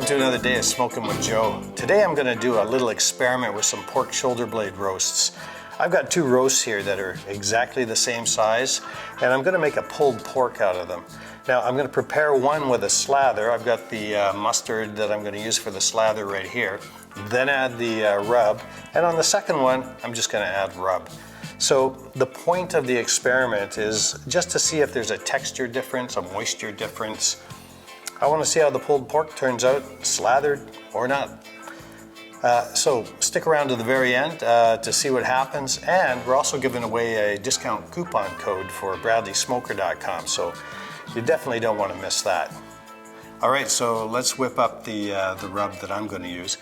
to another day of Smoking with Joe. Today I'm going to do a little experiment with some pork shoulder blade roasts. I've got two roasts here that are exactly the same size, and I'm going to make a pulled pork out of them. Now I'm going to prepare one with a slather. I've got the mustard that I'm going to use for the slather right here. Then add the rub, and on the second one I'm just going to add rub. So the point of the experiment is just to see if there's a texture difference, a moisture difference. I want to see how the pulled pork turns out, slathered or not. So stick around to the very end to see what happens, and we're also giving away a discount coupon code for bradleysmoker.com, so you definitely don't want to miss that. All right, so let's whip up the rub that I'm going to use.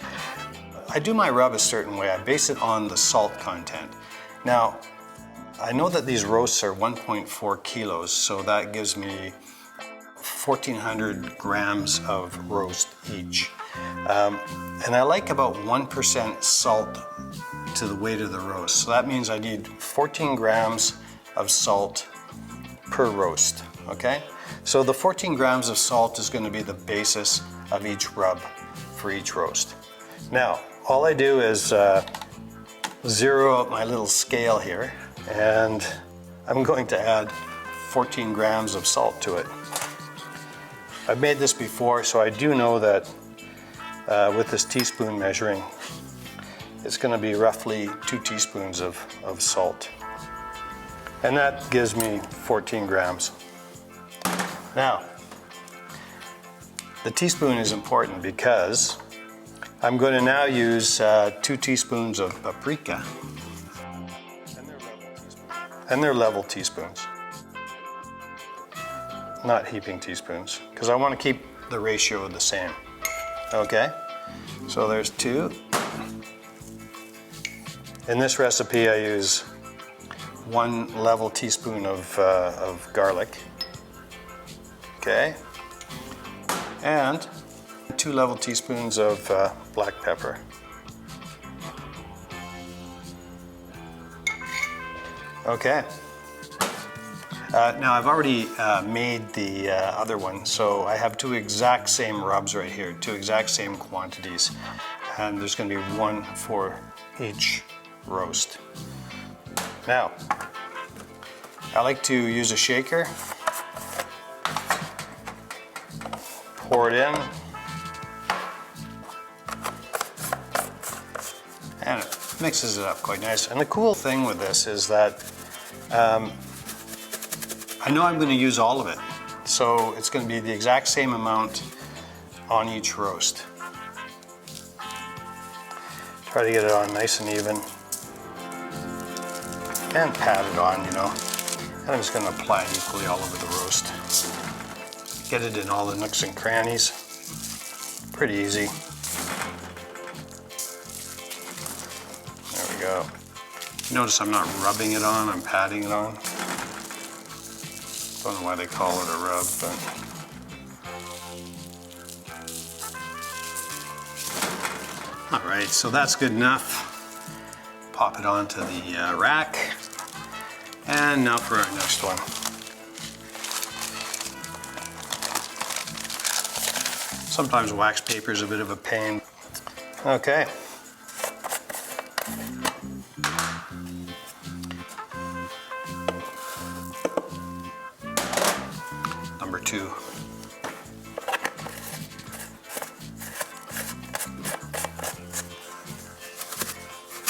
I do my rub a certain way. I base it on the salt content. Now, I know that these roasts are 1.4 kilos, so that gives me 1,400 grams of roast each. And I like about 1% salt to the weight of the roast. So that means I need 14 grams of salt per roast, okay? So the 14 grams of salt is going to be the basis of each rub for each roast. Now, all I do is zero out my little scale here, and I'm going to add 14 grams of salt to it. I've made this before, so I do know that with this teaspoon measuring, it's going to be roughly 2 teaspoons of salt. And that gives me 14 grams. Now, the teaspoon is important because I'm going to now use 2 teaspoons of paprika. And they're level teaspoons. Not heaping teaspoons, because I want to keep the ratio the same. Okay, so there's 2. In this recipe I use 1 level teaspoon of garlic. Okay, and 2 level teaspoons of black pepper. Okay. Now I've already made the other one, so I have 2 exact same rubs right here, 2 exact same quantities, and there's going to be 1 for each roast. Now, I like to use a shaker, pour it in, and it mixes it up quite nice. And the cool thing with this is that I know I'm going to use all of it, so it's going to be the exact same amount on each roast. Try to get it on nice and even, and pat it on, you know. And I'm just going to apply it equally all over the roast. Get it in all the nooks and crannies. Pretty easy. There we go. Notice I'm not rubbing it on, I'm patting it on. Don't know why they call it a rub, but all right, so that's good enough. Pop it onto the rack, and now for our next one. Sometimes wax paper is a bit of a pain. Okay. Number 2.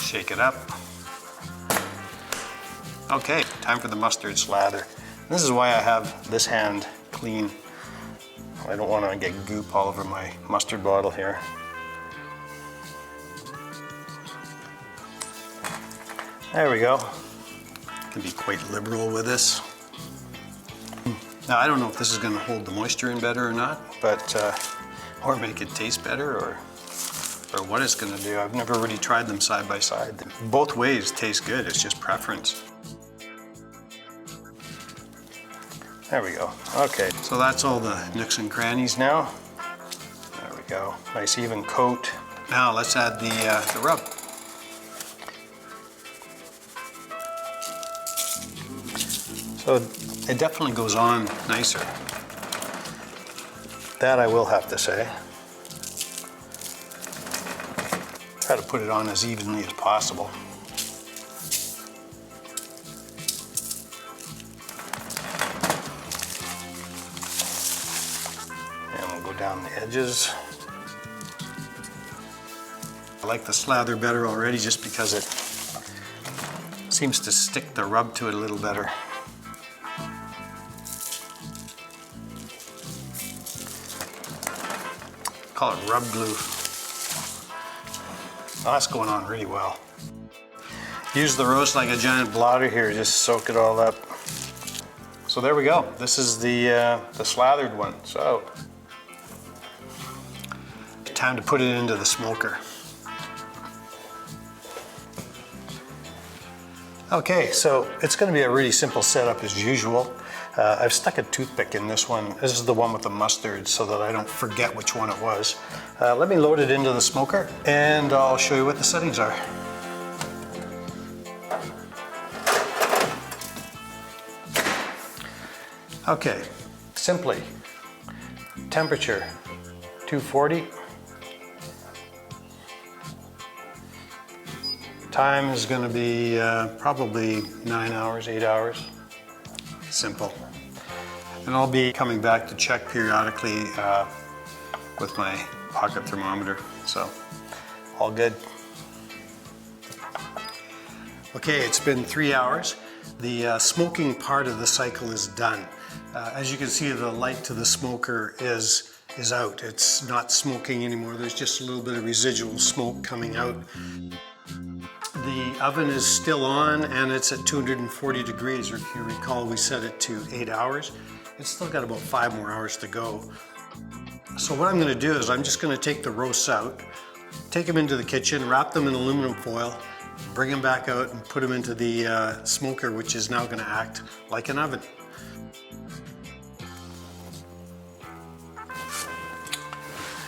Shake it up. Okay, time for the mustard slather. This is why I have this hand clean. I don't want to get goop all over my mustard bottle here. There we go. Can be quite liberal with this. Now, I don't know if this is going to hold the moisture in better or not, but or make it taste better, or what it's going to do. I've never really tried them side by side. Both ways taste good. It's just preference. There we go. Okay, so that's all the nooks and crannies now. There we go. Nice even coat. Now let's add the rub. So it definitely goes on nicer. That I will have to say. Try to put it on as evenly as possible. And we'll go down the edges. I like the slather better already just because it seems to stick the rub to it a little better. Call it rub glue. Well, that's going on really well. Use the roast like a giant blotter here, just soak it all up. So there we go. This is the slathered one. So, time to put it into the smoker. Okay, so it's going to be a really simple setup as usual. I've stuck a toothpick in this one. This is the one with the mustard so that I don't forget which one it was. Let me load it into the smoker and I'll show you what the settings are. Okay, simply, temperature 240. Time is going to be probably 9 hours, 8 hours. Simple. And I'll be coming back to check periodically with my pocket thermometer. So, all good. Okay, it's been 3 hours. The smoking part of the cycle is done. As you can see, the light to the smoker is out. It's not smoking anymore. There's just a little bit of residual smoke coming out. The oven is still on and it's at 240 degrees. If you recall, we set it to 8 hours. It's still got about 5 more hours to go. So what I'm going to do is I'm just going to take the roasts out, take them into the kitchen, wrap them in aluminum foil, bring them back out and put them into the smoker, which is now going to act like an oven.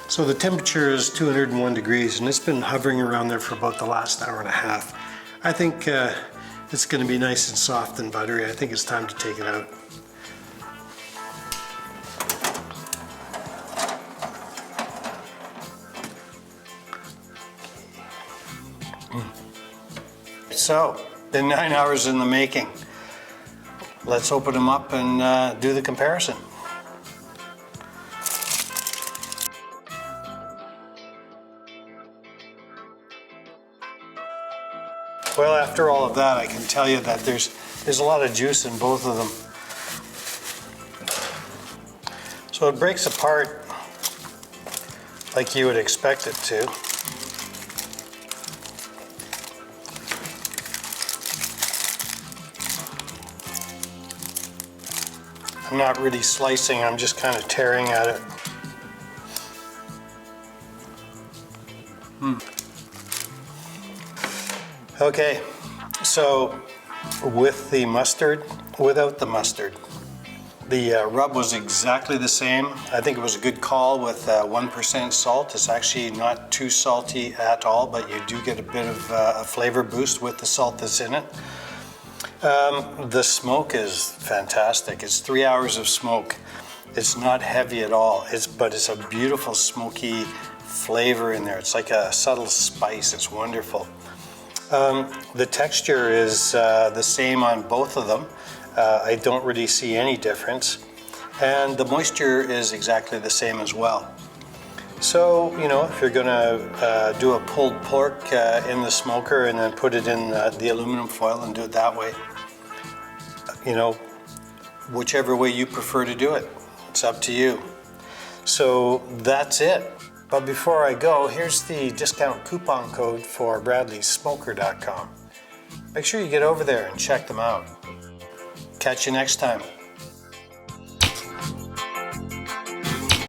So the temperature is 201 degrees and it's been hovering around there for about the last hour and a half. I think it's going to be nice and soft and buttery. I think it's time to take it out. So, been 9 hours in the making. Let's open them up and do the comparison. Well, after all of that, I can tell you that there's a lot of juice in both of them. So it breaks apart like you would expect it to. I'm not really slicing, I'm just kind of tearing at it. Okay, so with the mustard, without the mustard, the rub was exactly the same. I think it was a good call with 1% salt. It's actually not too salty at all, but you do get a bit of a flavor boost with the salt that's in it. The smoke is fantastic. It's 3 hours of smoke. It's not heavy at all, but it's a beautiful smoky flavor in there. It's like a subtle spice. It's wonderful. The texture is the same on both of them. I don't really see any difference. And the moisture is exactly the same as well. So, you know, if you're gonna do a pulled pork in the smoker and then put it in the aluminum foil and do it that way, you know, whichever way you prefer to do it, it's up to you. So that's it. But before I go, here's the discount coupon code for BradleySmoker.com. Make sure you get over there and check them out. Catch you next time.